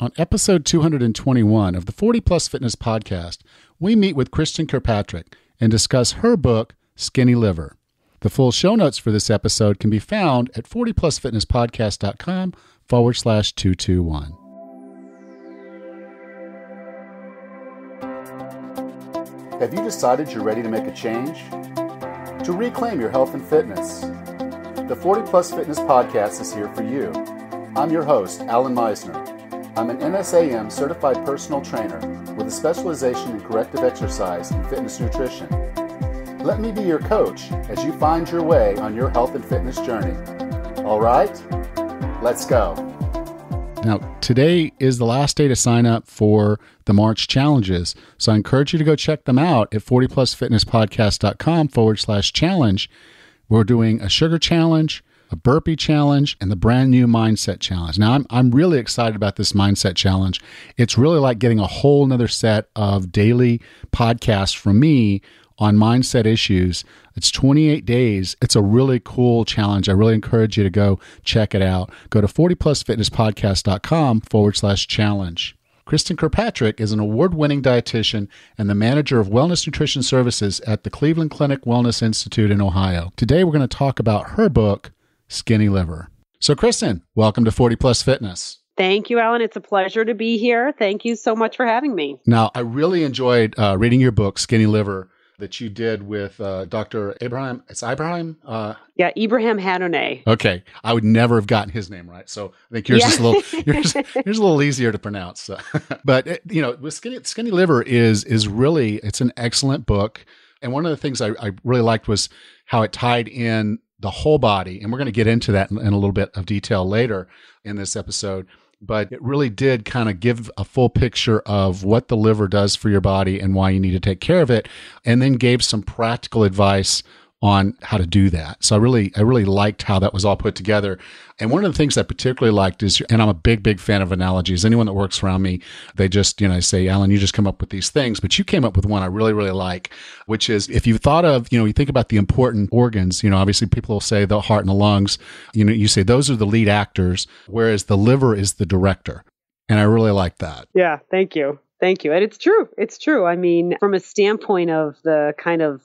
On episode 221 of the 40 Plus Fitness podcast, we meet with Kristin Kirkpatrick and discuss her book, Skinny Liver. The full show notes for this episode can be found at 40plusfitnesspodcast.com/221. Have you decided you're ready to make a change? To reclaim your health and fitness? The 40 Plus Fitness podcast is here for you. I'm your host, Alan Meisner. I'm an NSAM certified personal trainer with a specialization in corrective exercise and fitness nutrition. Let me be your coach as you find your way on your health and fitness journey. All right, let's go. Now, today is the last day to sign up for the March challenges. So I encourage you to go check them out at 40plusfitnesspodcast.com/challenge. We're doing a sugar challenge, a burpee challenge, and the brand new mindset challenge. Now, I'm really excited about this mindset challenge. It's really like getting a whole nother set of daily podcasts from me on mindset issues. It's 28 days. It's a really cool challenge. I really encourage you to go check it out. Go to 40plusfitnesspodcast.com/challenge. Kristen Kirkpatrick is an award-winning dietitian and the manager of wellness nutrition services at the Cleveland Clinic Wellness Institute in Ohio. Today, we're going to talk about her book, Skinny Liver. So Kristen, welcome to 40 Plus Fitness. Thank you, Alan. It's a pleasure to be here. Thank you so much for having me. Now, I really enjoyed reading your book, Skinny Liver, that you did with Dr. Abraham. It's Ibrahim? Ibrahim Hanoneh. Okay. I would never have gotten his name right. So I think yours is a little yours a little easier to pronounce. But with Skinny Liver is really, it's an excellent book. And one of the things I really liked was how it tied in the whole body. And we're going to get into that in a little bit of detail later in this episode. But it really did kind of give a full picture of what the liver does for your body and why you need to take care of it. And then gave some practical advice on how to do that. So I really liked how that was all put together. And one of the things I particularly liked is, and I'm a big fan of analogies. Anyone that works around me, they just, say, Alan, you just come up with these things, but you came up with one I really like, which is if you thought of, you think about the important organs, obviously people will say the heart and the lungs, you say those are the lead actors, whereas the liver is the director. And I really like that. Yeah. Thank you. And it's true. I mean, from a standpoint of the kind of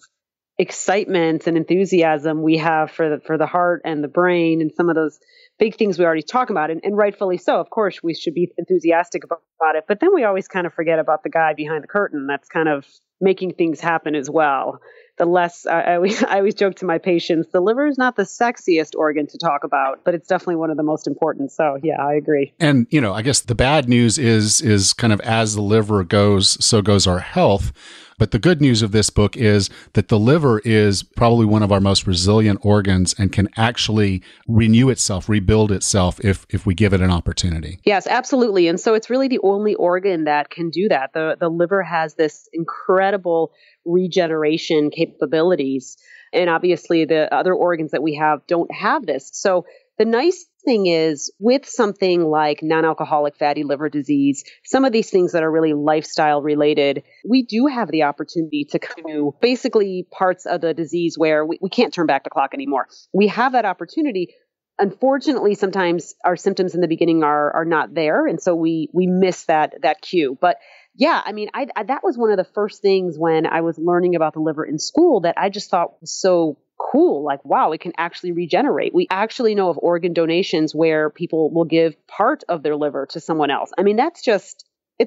excitement and enthusiasm we have for the heart and the brain and some of those big things we already talk about, and rightfully so. Of course, we should be enthusiastic about it, but then we always kind of forget about the guy behind the curtain that's kind of making things happen as well. The less, I always joke to my patients, the liver is not the sexiest organ to talk about, but it's definitely one of the most important. So yeah, I agree. And, I guess the bad news is kind of as the liver goes, so goes our health. But the good news of this book is that the liver is probably one of our most resilient organs and can actually renew itself, rebuild itself if we give it an opportunity. Yes, absolutely. And so it's really the only organ that can do that. The liver has this incredible regeneration capabilities. And obviously the other organs that we have don't have this. So the nice thing is with something like non-alcoholic fatty liver disease, some of these things that are really lifestyle related, we do have the opportunity to do basically parts of the disease where we can't turn back the clock anymore. We have that opportunity. Unfortunately, sometimes our symptoms in the beginning are not there. And so we miss that cue. But yeah, I mean, I that was one of the first things when I was learning about the liver in school that I just thought was so cool. Like, wow, it can actually regenerate. We actually know of organ donations where people will give part of their liver to someone else. I mean, it's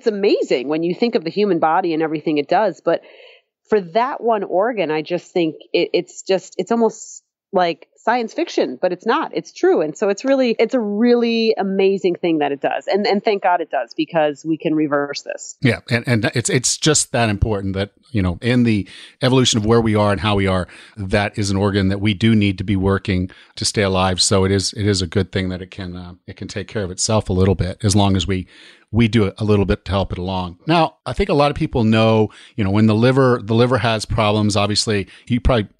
amazing when you think of the human body and everything it does. But for that one organ, I just think it's almost like science fiction, but it's not. It's true. And so it's a really amazing thing that it does. And thank God it does, because we can reverse this. Yeah. And it's just that important that, in the evolution of where we are and how we are, that is an organ that we do need to be working to stay alive. So it is a good thing that it can take care of itself a little bit, as long as we do a little bit to help it along. Now, I think a lot of people know, when the liver has problems, obviously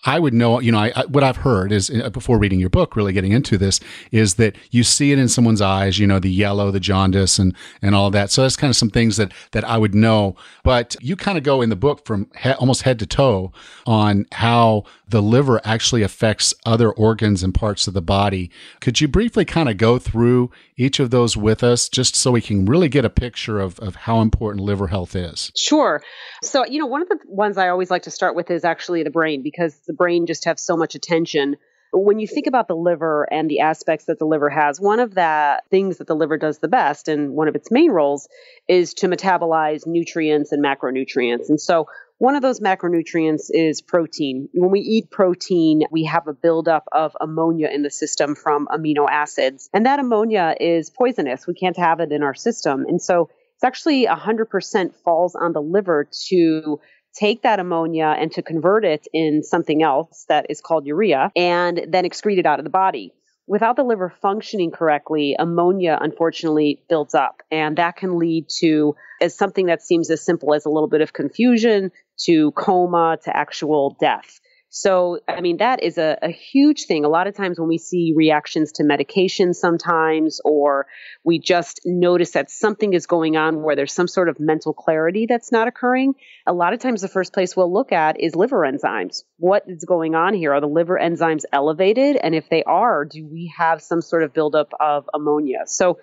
I would know, what I've heard is before reading your book, really getting into this, is that you see it in someone's eyes, the yellow, the jaundice, and all of that. So that's kind of some things that I would know. But you kind of go in the book from almost head to toe on how the liver actually affects other organs and parts of the body. Could you briefly kind of go through each of those with us, just so we can really get a picture of how important liver health is? Sure. So, one of the ones I always like to start with is actually the brain, because the brain just has so much attention. When you think about the liver and the aspects that the liver has, one of the things that the liver does the best, and one of its main roles, is to metabolize nutrients and macronutrients. And so one of those macronutrients is protein. When we eat protein, we have a buildup of ammonia in the system from amino acids. And that ammonia is poisonous. We can't have it in our system. And so it's actually 100% falls on the liver to take that ammonia and to convert it in something else that is called urea, and then excrete it out of the body. Without the liver functioning correctly, ammonia unfortunately builds up, and that can lead to as something that seems as simple as a little bit of confusion, to coma, to actual death. So, that is a huge thing. A lot of times when we see reactions to medication sometimes, or we just notice that something is going on where there's some sort of mental clarity that's not occurring, a lot of times the first place we'll look at is liver enzymes. What is going on here? Are the liver enzymes elevated? And if they are, do we have some sort of buildup of ammonia? So,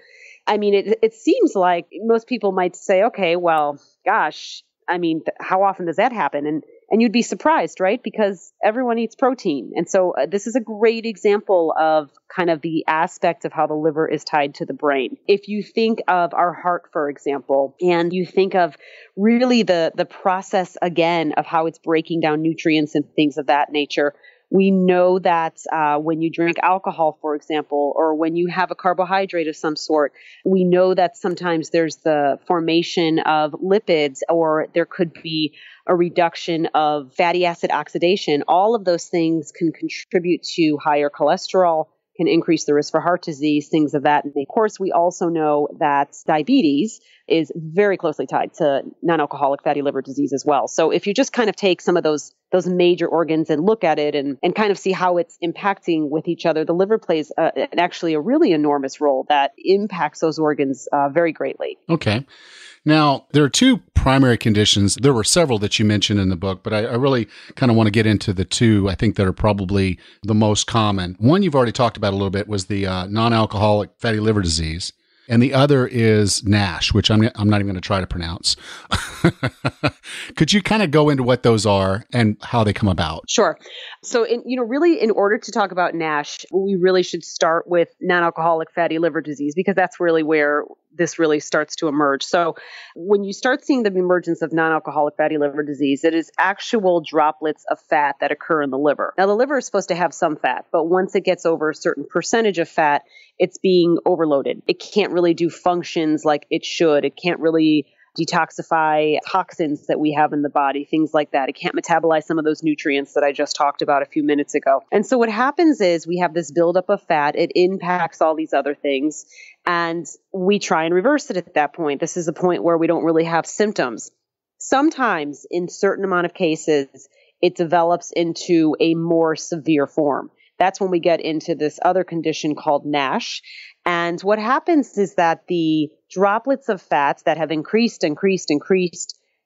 it seems like most people might say, okay, well, gosh, how often does that happen? And you'd be surprised, right? Because everyone eats protein. And so this is a great example of kind of the aspect of how the liver is tied to the brain. If you think of our heart, for example, and you think of really the process again of how it's breaking down nutrients and things of that nature, we know that when you drink alcohol, for example, or when you have a carbohydrate of some sort, we know that sometimes there's the formation of lipids, or there could be a reduction of fatty acid oxidation. All of those things can contribute to higher cholesterol, can increase the risk for heart disease, things of that. And of course, we also know that diabetes is very closely tied to non-alcoholic fatty liver disease as well. So if you just kind of take some of those major organs and look at it and kind of see how it's impacting with each other, the liver plays actually a really enormous role that impacts those organs very greatly. Okay. Now, there are two primary conditions. There were several that you mentioned in the book, but I really kind of want to get into the two, I think, that are probably the most common. One you've already talked about a little bit was the non-alcoholic fatty liver disease. And the other is NASH, which I'm not even going to try to pronounce. Could you kind of go into what those are and how they come about? Sure. So, really, in order to talk about NASH, we really should start with non-alcoholic fatty liver disease, because that's really where this really starts to emerge. So when you start seeing the emergence of non-alcoholic fatty liver disease, it is actual droplets of fat that occur in the liver. Now, the liver is supposed to have some fat, but once it gets over a certain percentage of fat, it's being overloaded. It can't really do functions like it should. It can't really detoxify toxins that we have in the body, things like that. It can't metabolize some of those nutrients that I just talked about a few minutes ago. And so what happens is we have this buildup of fat. It impacts all these other things, and we try and reverse it at that point. This is a point where we don't really have symptoms. Sometimes, in certain amount of cases, it develops into a more severe form. That's when we get into this other condition called NASH. And what happens is that the droplets of fats that have increased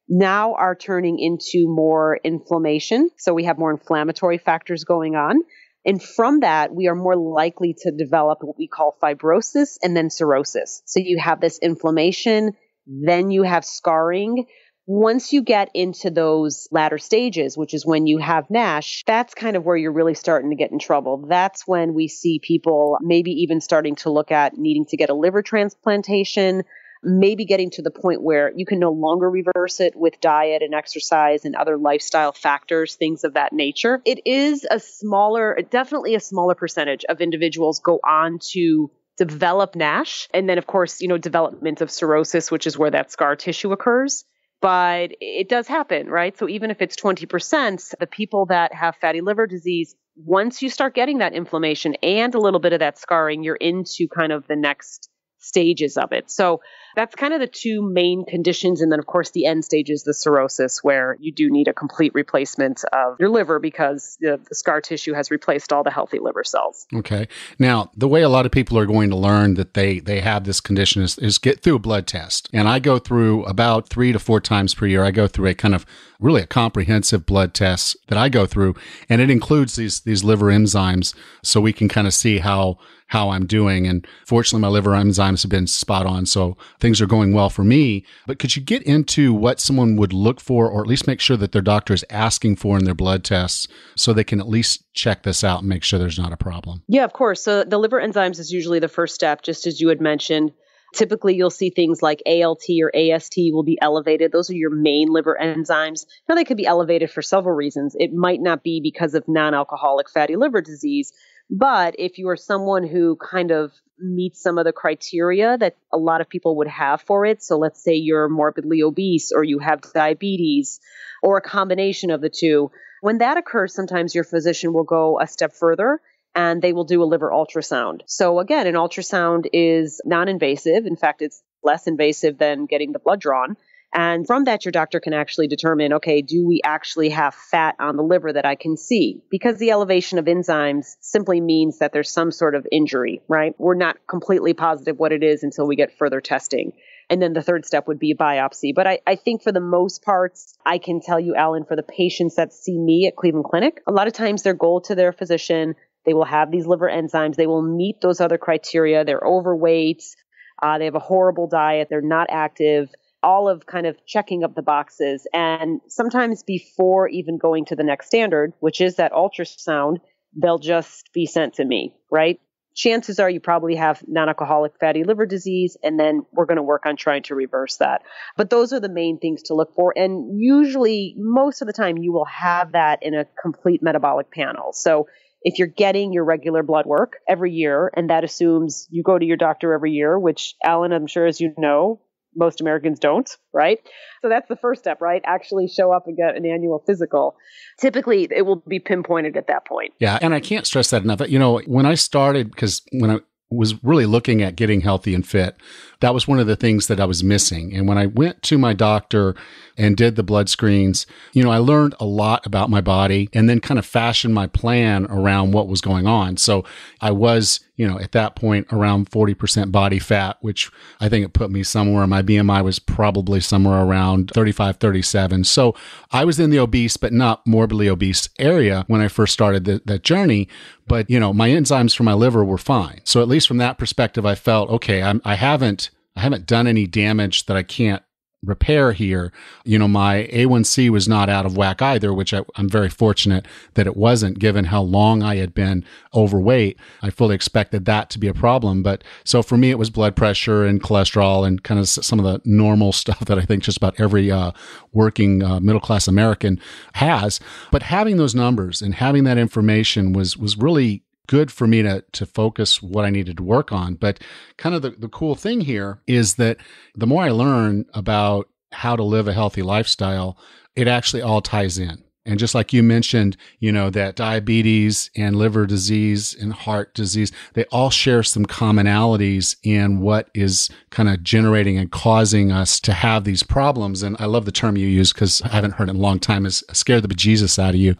now are turning into more inflammation. So we have more inflammatory factors going on. And from that, we are more likely to develop what we call fibrosis and then cirrhosis. So you have this inflammation, then you have scarring. Once you get into those latter stages, which is when you have NASH, that's kind of where you're really starting to get in trouble. That's when we see people maybe even starting to look at needing to get a liver transplantation, maybe getting to the point where you can no longer reverse it with diet and exercise and other lifestyle factors, things of that nature. It is definitely a smaller percentage of individuals go on to develop NASH. And then, of course, development of cirrhosis, which is where that scar tissue occurs. But it does happen, right? So even if it's 20%, the people that have fatty liver disease, once you start getting that inflammation and a little bit of that scarring, you're into kind of the next stages of it. So that's kind of the two main conditions. And then, of course, the end stage is the cirrhosis, where you do need a complete replacement of your liver because the scar tissue has replaced all the healthy liver cells. Okay. Now, the way a lot of people are going to learn that they have this condition is get through a blood test. And I go through about 3 to 4 times per year. I go through a kind of really a comprehensive blood test that I go through, and it includes these liver enzymes, so we can kind of see how I'm doing. And fortunately, my liver enzymes have been spot on, so things are going well for me. But could you get into what someone would look for, or at least make sure that their doctor is asking for in their blood tests, so they can at least check this out and make sure there's not a problem? Yeah, of course. So the liver enzymes is usually the first step, just as you had mentioned. Typically, you'll see things like ALT or AST will be elevated. Those are your main liver enzymes. Now, they could be elevated for several reasons. It might not be because of non-alcoholic fatty liver disease, but if you are someone who kind of meets some of the criteria that a lot of people would have for it, so let's say you're morbidly obese or you have diabetes or a combination of the two, when that occurs, sometimes your physician will go a step further and they will do a liver ultrasound. So again, an ultrasound is non-invasive. In fact, it's less invasive than getting the blood drawn. And from that, your doctor can actually determine, okay, do we actually have fat on the liver that I can see? Because the elevation of enzymes simply means that there's some sort of injury, right? We're not completely positive what it is until we get further testing. And then the third step would be biopsy. But I think for the most parts, I can tell you, Alan, for the patients that see me at Cleveland Clinic, a lot of times their goal to their physician, they will have these liver enzymes. They will meet those other criteria. They're overweight. They have a horrible diet. They're not active. All of kind of checking up the boxes. And sometimes before even going to the next standard, which is that ultrasound, they'll just be sent to me, right? Chances are you probably have non-alcoholic fatty liver disease, and then we're going to work on trying to reverse that. But those are the main things to look for. And usually, most of the time, you will have that in a complete metabolic panel. So if you're getting your regular blood work every year, and that assumes you go to your doctor every year, which, Alan, I'm sure as you know, most Americans don't, right? So that's the first step, right? Actually show up and get an annual physical. Typically, it will be pinpointed at that point. Yeah, and I can't stress that enough. You know, when I started, because when I was really looking at getting healthy and fit, that was one of the things that I was missing. And when I went to my doctor and did the blood screens, you know, I learned a lot about my body and then kind of fashioned my plan around what was going on. So I was, you know, at that point around 40% body fat, which I think it put me somewhere. My BMI was probably somewhere around 35, 37. So I was in the obese, but not morbidly obese area when I first started that journey. But, you know, my enzymes for my liver were fine. So at least from that perspective, I felt, okay, I haven't done any damage that I can't repair here. You know, my A1C was not out of whack either, which I'm very fortunate that it wasn't, given how long I had been overweight. I fully expected that to be a problem. But so for me, it was blood pressure and cholesterol and kind of some of the normal stuff that I think just about every working middle-class American has. But having those numbers and having that information was really good for me to focus what I needed to work on. But kind of the cool thing here is that the more I learn about how to live a healthy lifestyle, it actually all ties in. And just like you mentioned, you know, that diabetes and liver disease and heart disease, they all share some commonalities in what is kind of generating and causing us to have these problems. And I love the term you use because I haven't heard it in a long time, is scare the bejesus out of you.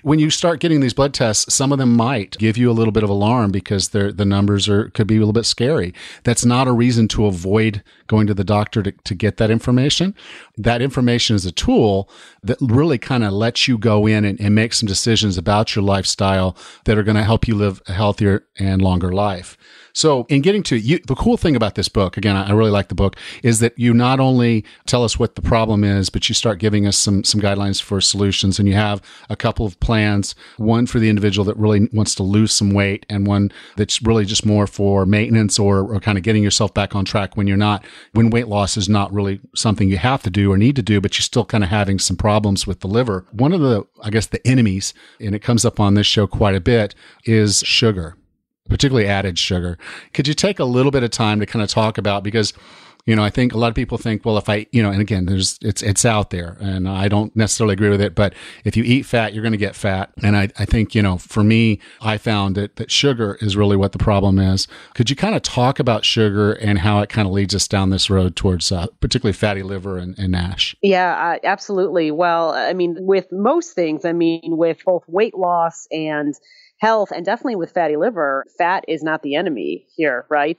When you start getting these blood tests, some of them might give you a little bit of alarm because the numbers could be a little bit scary. That's not a reason to avoid going to the doctor to get that information. That information is a tool that really kind of lets you go in and make some decisions about your lifestyle that are going to help you live a healthier and longer life. So in getting to you, the cool thing about this book, again, I really like the book, is that you not only tell us what the problem is, but you start giving us some guidelines for solutions. And you have a couple of plans, one for the individual that really wants to lose some weight, and one that's really just more for maintenance or kind of getting yourself back on track when weight loss is not really something you have to do or need to do, but you're still kind of having some problems with the liver. One of the enemies, and it comes up on this show quite a bit, is sugar, particularly added sugar. Could you take a little bit of time to kind of talk about, because I think a lot of people think, well, if I, and again, it's out there and I don't necessarily agree with it, but if you eat fat, you're going to get fat. And I think, for me, I found that sugar is really what the problem is. Could you kind of talk about sugar and how it kind of leads us down this road towards particularly fatty liver and NASH? Yeah, absolutely. Well, I mean, with most things, with both weight loss and health, and definitely with fatty liver, fat is not the enemy here, right?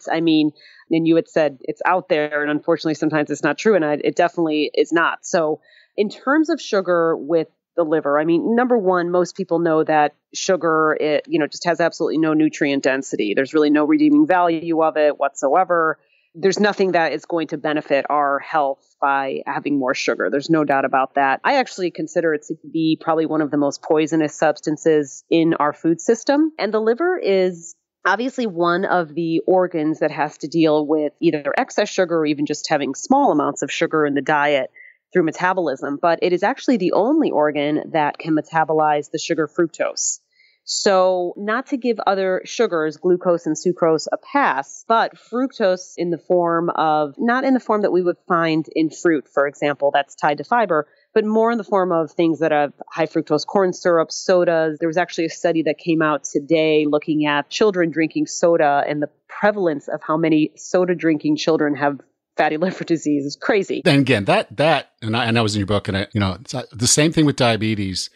And you had said it's out there, and unfortunately, sometimes it's not true, and it definitely is not. So, in terms of sugar with the liver, number one, most people know that sugar, just has absolutely no nutrient density. There's really no redeeming value of it whatsoever. There's nothing that is going to benefit our health by having more sugar. There's no doubt about that. I actually consider it to be probably one of the most poisonous substances in our food system. And the liver is obviously one of the organs that has to deal with either excess sugar or even just having small amounts of sugar in the diet through metabolism. But it is actually the only organ that can metabolize the sugar fructose. So not to give other sugars, glucose and sucrose, a pass, but fructose not in the form that we would find in fruit, for example, that's tied to fiber, but more in the form of things that have high fructose corn syrup, sodas. There was actually a study that came out today looking at children drinking soda and the prevalence of how many soda drinking children have fatty liver disease is crazy. And again, and I was in your book, and it's the same thing with diabetes.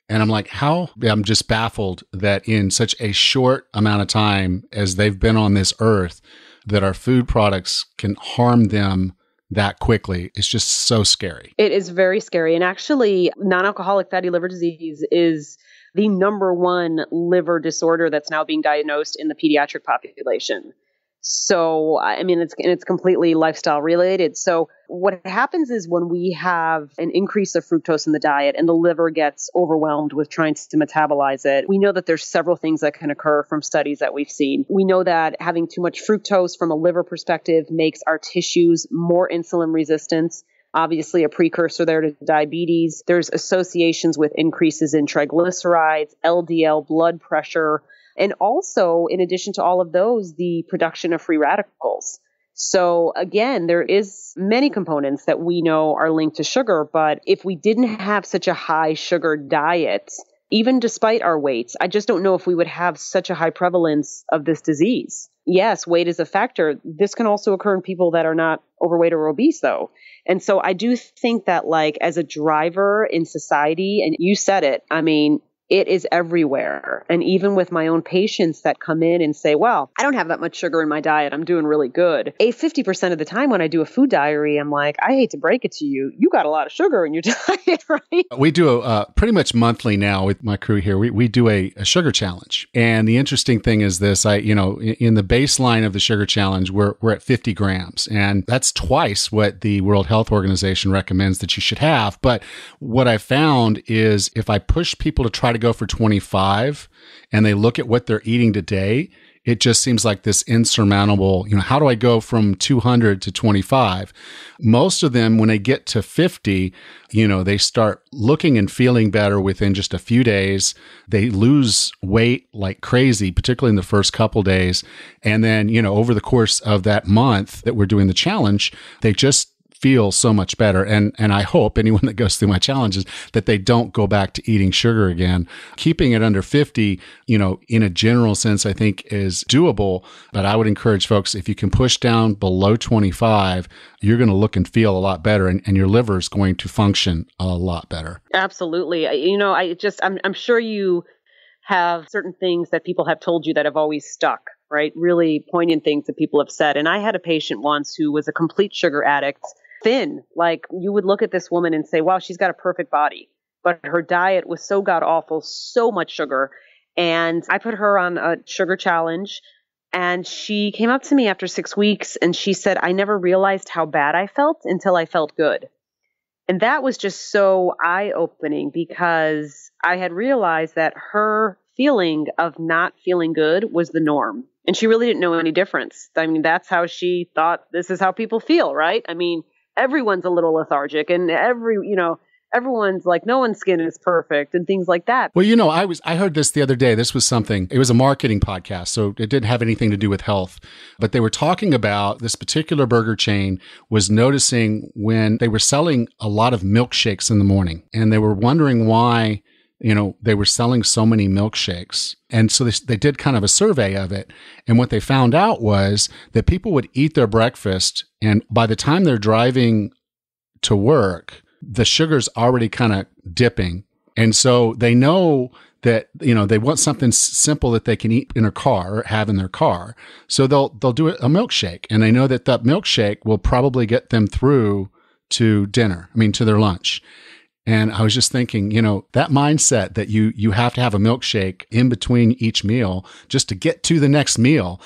And I'm like, I'm just baffled that in such a short amount of time as they've been on this earth, that our food products can harm them that quickly. It's just so scary. It is very scary. And actually, non-alcoholic fatty liver disease is the number one liver disorder that's now being diagnosed in the pediatric population. So, it's completely lifestyle related. So what happens is when we have an increase of fructose in the diet and the liver gets overwhelmed with trying to metabolize it, we know that there's several things that can occur from studies that we've seen. We know that having too much fructose from a liver perspective makes our tissues more insulin resistant. Obviously, a precursor there to diabetes. There's associations with increases in triglycerides, LDL, blood pressure, and also, in addition to all of those, the production of free radicals. So again, there is many components that we know are linked to sugar, but if we didn't have such a high sugar diet, even despite our weights, I just don't know if we would have such a high prevalence of this disease. Yes, weight is a factor. This can also occur in people that are not overweight or obese, though. And so I do think that, as a driver in society, and you said it, it is everywhere. And even with my own patients that come in and say, well, I don't have that much sugar in my diet, I'm doing really good. 50% of the time when I do a food diary, I'm like, I hate to break it to you, you got a lot of sugar in your diet, right? We do pretty much monthly now with my crew here. We do a sugar challenge. And the interesting thing is this, in the baseline of the sugar challenge, we're at 50 grams. And that's twice what the World Health Organization recommends that you should have. But what I found is if I push people to try to go for 25 and they look at what they're eating today, it just seems like this insurmountable, how do I go from 200 to 25? Most of them, when they get to 50, they start looking and feeling better within just a few days. They lose weight like crazy, particularly in the first couple days. And then, over the course of that month that we're doing the challenge, they just feel so much better. And I hope anyone that goes through my challenges that they don't go back to eating sugar again. Keeping it under 50, in a general sense, I think is doable. But I would encourage folks, if you can push down below 25, you're going to look and feel a lot better, and your liver is going to function a lot better. Absolutely. I'm sure you have certain things that people have told you that have always stuck, right? Really poignant things that people have said. And I had a patient once who was a complete sugar addict, thin. Like, you would look at this woman and say, wow, she's got a perfect body. But her diet was so god awful, so much sugar. And I put her on a sugar challenge. And she came up to me after 6 weeks and she said, I never realized how bad I felt until I felt good. And that was just so eye-opening, because I had realized that her feeling of not feeling good was the norm. And she really didn't know any difference. That's how she thought this is how people feel, right? Everyone's a little lethargic, and everyone's like, no one's skin is perfect and things like that. Well, I heard this the other day. This was something, it was a marketing podcast, so it didn't have anything to do with health, but they were talking about this particular burger chain was noticing when they were selling a lot of milkshakes in the morning, and they were wondering why, they were selling so many milkshakes. And so they did kind of a survey of it. And what they found out was that people would eat their breakfast, and by the time they're driving to work, the sugar's already kind of dipping. And so they know that, they want something simple that they can eat in their car or have in their car. So they'll do a milkshake, and they know that milkshake will probably get them through to to their lunch. And I was just thinking, that mindset that you have to have a milkshake in between each meal just to get to the next meal,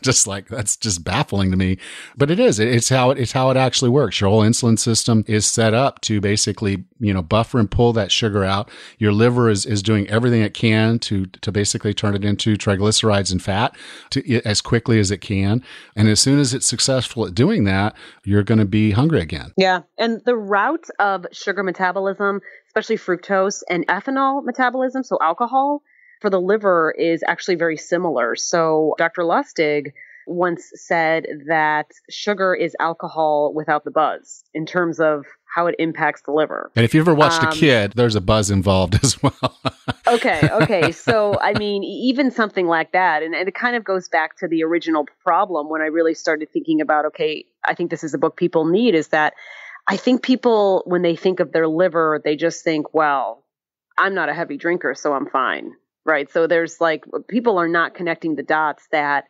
just like, that's just baffling to me. But it is. It's how it actually works. Your whole insulin system is set up to basically, buffer and pull that sugar out. Your liver is doing everything it can to basically turn it into triglycerides and fat as quickly as it can. And as soon as it's successful at doing that, you're going to be hungry again. Yeah. And the route of sugar metabolism, especially fructose, and ethanol metabolism, so alcohol, for the liver is actually very similar. So Dr. Lustig once said that sugar is alcohol without the buzz in terms of how it impacts the liver. And if you ever watched a kid, there's a buzz involved as well. Okay. So, even something like that, and it kind of goes back to the original problem when I really started thinking about, I think this is a book people need, is that I think people, when they think of their liver, they just think, well, I'm not a heavy drinker, so I'm fine, right? So there's people are not connecting the dots that,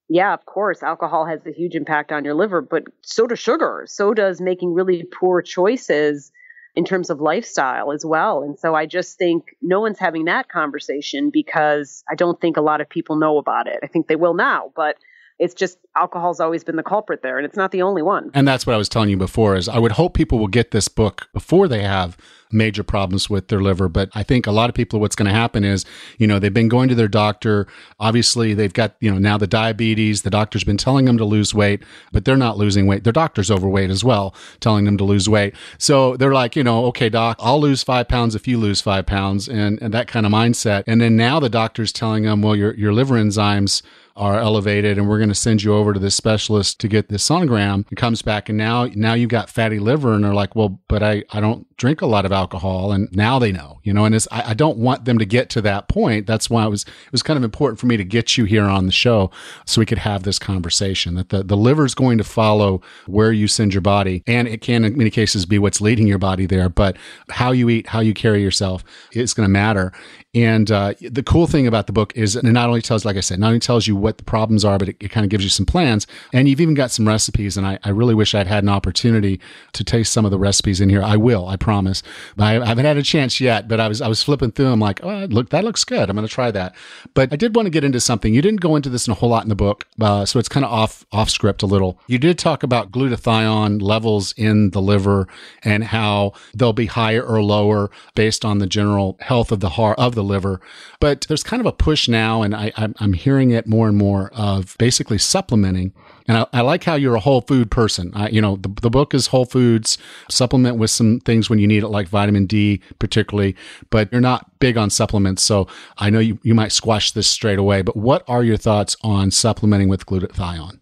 yeah, of course, alcohol has a huge impact on your liver, but so does sugar. So does making really poor choices in terms of lifestyle as well. And so I just think no one's having that conversation because I don't think a lot of people know about it. I think they will now, but it's just alcohol's always been the culprit there, and it's not the only one. And that's what I was telling you before, is I would hope people will get this book before they have major problems with their liver. But I think a lot of people, what's going to happen is, they've been going to their doctor. Obviously, they've got, now the diabetes. The doctor's been telling them to lose weight, but they're not losing weight. Their doctor's overweight as well, telling them to lose weight. So they're like, okay, doc, I'll lose 5 pounds if you lose 5 pounds, and that kind of mindset. And then now the doctor's telling them, well, your liver enzymes are elevated, and we're going to send you over to this specialist to get this sonogram. It comes back, and now you've got fatty liver, and they're like, well, but I don't drink a lot of alcohol. And now they know, and I don't want them to get to that point. That's why it was kind of important for me to get you here on the show so we could have this conversation, that the liver is going to follow where you send your body. And it can, in many cases, be what's leading your body there, but how you eat, how you carry yourself is going to matter. And the cool thing about the book is it not only tells, like I said, not only tells you what the problems are, but it kind of gives you some plans. And you've even got some recipes. And I really wish I'd had an opportunity to taste some of the recipes in here. I will, I promise. But I haven't had a chance yet, but I was flipping through them like, oh, look, that looks good. I'm going to try that. But I did want to get into something. You didn't go into this in a whole lot in the book, so it's kind of off script a little. You did talk about glutathione levels in the liver and how they'll be higher or lower based on the general health of the heart, of the liver. But there's kind of a push now, and I'm hearing it more and more, of basically supplementing. And I like how you're a whole food person. The book is whole foods, supplement with some things when you need it, like vitamin D particularly, but you're not big on supplements. So I know you might squash this straight away, but what are your thoughts on supplementing with glutathione?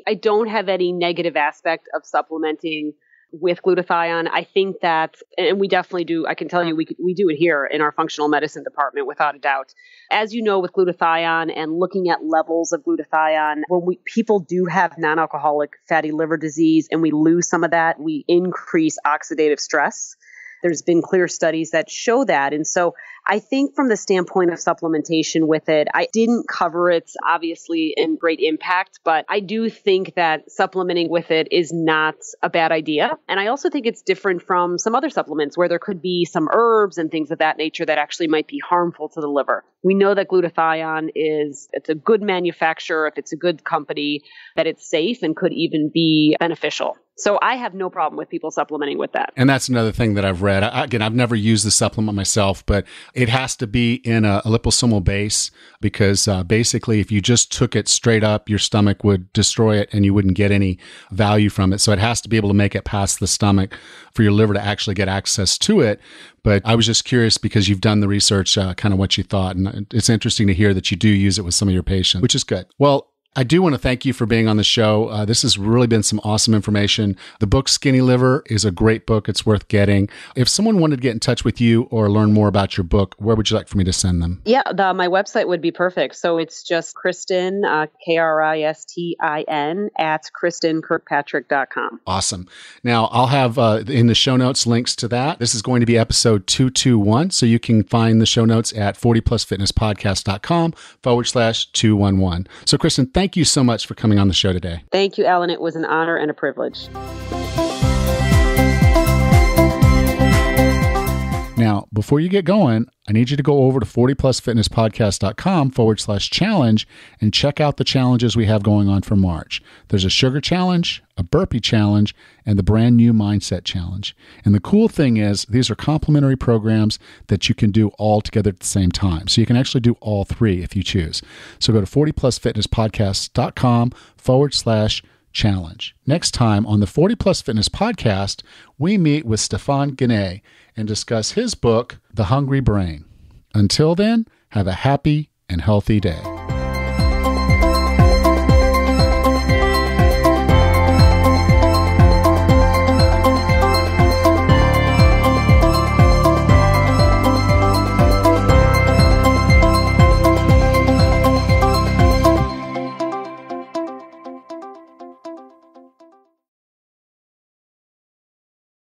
I don't have any negative aspect of supplementing with glutathione. I think that, and we definitely do, I can tell you, we do it here in our functional medicine department without a doubt. As you know, with glutathione and looking at levels of glutathione, when people do have non-alcoholic fatty liver disease and we lose some of that, we increase oxidative stress. There's been clear studies that show that. And so I think from the standpoint of supplementation with it, I didn't cover it obviously in great impact, but I do think that supplementing with it is not a bad idea. And I also think it's different from some other supplements where there could be some herbs and things of that nature that actually might be harmful to the liver. We know that glutathione it's a good manufacturer, if it's a good company, that it's safe and could even be beneficial. So I have no problem with people supplementing with that. And that's another thing that I've read. Again, I've never used the supplement myself, but it has to be in a liposomal base because basically if you just took it straight up, your stomach would destroy it and you wouldn't get any value from it. So it has to be able to make it past the stomach for your liver to actually get access to it. But I was just curious because you've done the research, kind of what you thought. And it's interesting to hear that you do use it with some of your patients, which is good. Well, I do want to thank you for being on the show. This has really been some awesome information. The book Skinny Liver is a great book. It's worth getting. If someone wanted to get in touch with you or learn more about your book, where would you like for me to send them? Yeah, my website would be perfect. So it's just Kristin, Kristin, at KristenKirkpatrick.com. Awesome. Now, I'll have in the show notes links to that. This is going to be episode 221. So you can find the show notes at 40plusfitnesspodcast.com/211. So Kristen, thank you so much for coming on the show today. Thank you, Alan. It was an honor and a privilege. Now, before you get going, I need you to go over to 40plusfitnesspodcast.com/challenge and check out the challenges we have going on for March. There's a sugar challenge, a burpee challenge, and the brand new mindset challenge. And the cool thing is these are complementary programs that you can do all together at the same time. So you can actually do all three if you choose. So go to 40plusfitnesspodcast.com/challenge. Next time on the 40 Plus Fitness Podcast, we meet with Stefan Guinet and discuss his book, The Hungry Brain. Until then, have a happy and healthy day.